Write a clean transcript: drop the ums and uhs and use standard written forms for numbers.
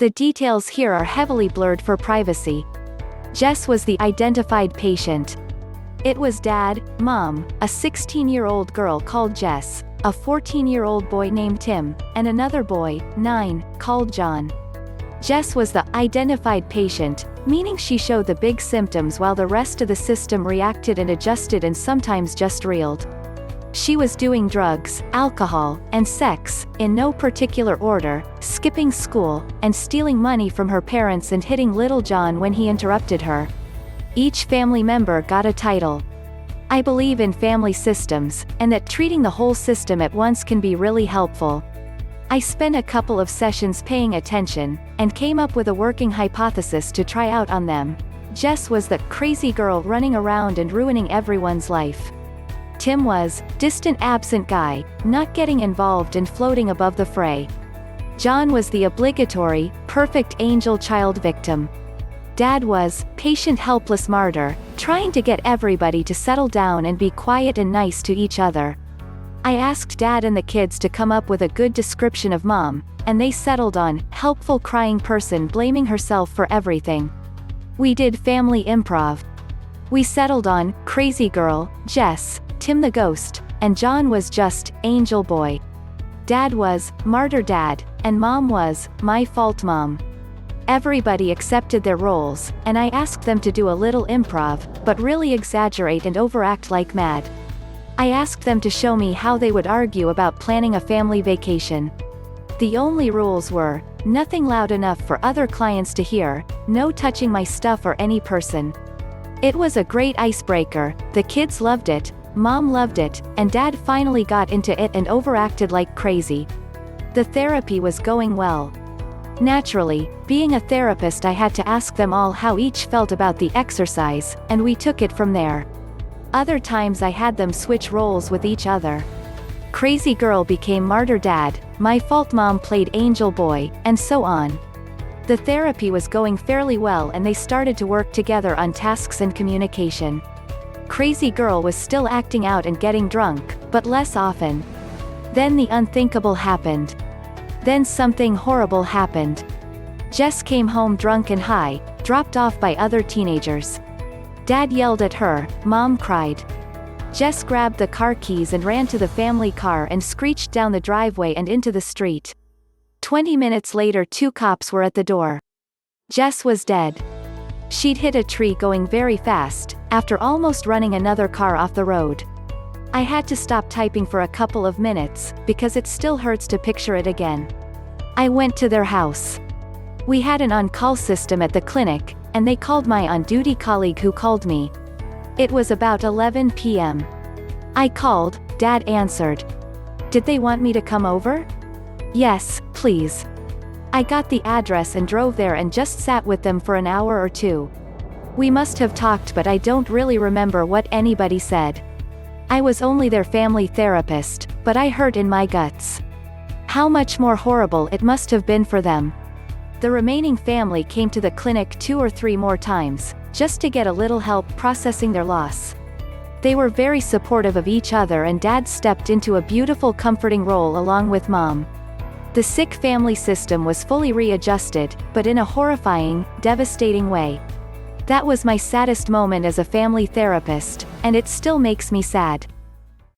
The details here are heavily blurred for privacy. Jess was the identified patient. It was Dad, Mom, a 16-year-old girl called Jess, a 14-year-old boy named Tim, and another boy, 9, called John. Jess was the identified patient, meaning she showed the big symptoms while the rest of the system reacted and adjusted and sometimes just reeled. She was doing drugs, alcohol, and sex, in no particular order, skipping school, and stealing money from her parents and hitting little John when he interrupted her. Each family member got a title. I believe in family systems, and that treating the whole system at once can be really helpful. I spent a couple of sessions paying attention, and came up with a working hypothesis to try out on them. Jess was the crazy girl running around and ruining everyone's life. Tim was distant absent guy, not getting involved and floating above the fray. John was the obligatory, perfect angel child victim. Dad was patient helpless martyr, trying to get everybody to settle down and be quiet and nice to each other. I asked Dad and the kids to come up with a good description of Mom, and they settled on helpful crying person blaming herself for everything. We did family improv. We settled on crazy girl, Jess, Tim the ghost, and John was just angel boy. Dad was martyr dad, and Mom was my fault mom. Everybody accepted their roles, and I asked them to do a little improv, but really exaggerate and overact like mad. I asked them to show me how they would argue about planning a family vacation. The only rules were, nothing loud enough for other clients to hear, no touching my stuff or any person. It was a great icebreaker, the kids loved it, Mom loved it, and Dad finally got into it and overacted like crazy. The therapy was going well. Naturally, being a therapist, I had to ask them all how each felt about the exercise, and we took it from there. Other times I had them switch roles with each other. Crazy girl became martyr dad, my fault mom played angel boy, and so on. The therapy was going fairly well and they started to work together on tasks and communication. Crazy girl was still acting out and getting drunk, but less often. Then the unthinkable happened. Then something horrible happened. Jess came home drunk and high, dropped off by other teenagers. Dad yelled at her, Mom cried. Jess grabbed the car keys and ran to the family car and screeched down the driveway and into the street. 20 minutes later 2 cops were at the door. Jess was dead. She'd hit a tree going very fast, after almost running another car off the road. I had to stop typing for a couple of minutes, because it still hurts to picture it again. I went to their house. We had an on-call system at the clinic, and they called my on-duty colleague who called me. It was about 11 p.m. I called, Dad answered. Did they want me to come over? Yes, please. I got the address and drove there and just sat with them for an hour or two. We must have talked, but I don't really remember what anybody said. I was only their family therapist, but I hurt in my guts. How much more horrible it must have been for them. The remaining family came to the clinic 2 or 3 more times, just to get a little help processing their loss. They were very supportive of each other and Dad stepped into a beautiful comforting role along with Mom. The sick family system was fully readjusted, but in a horrifying, devastating way. That was my saddest moment as a family therapist, and it still makes me sad.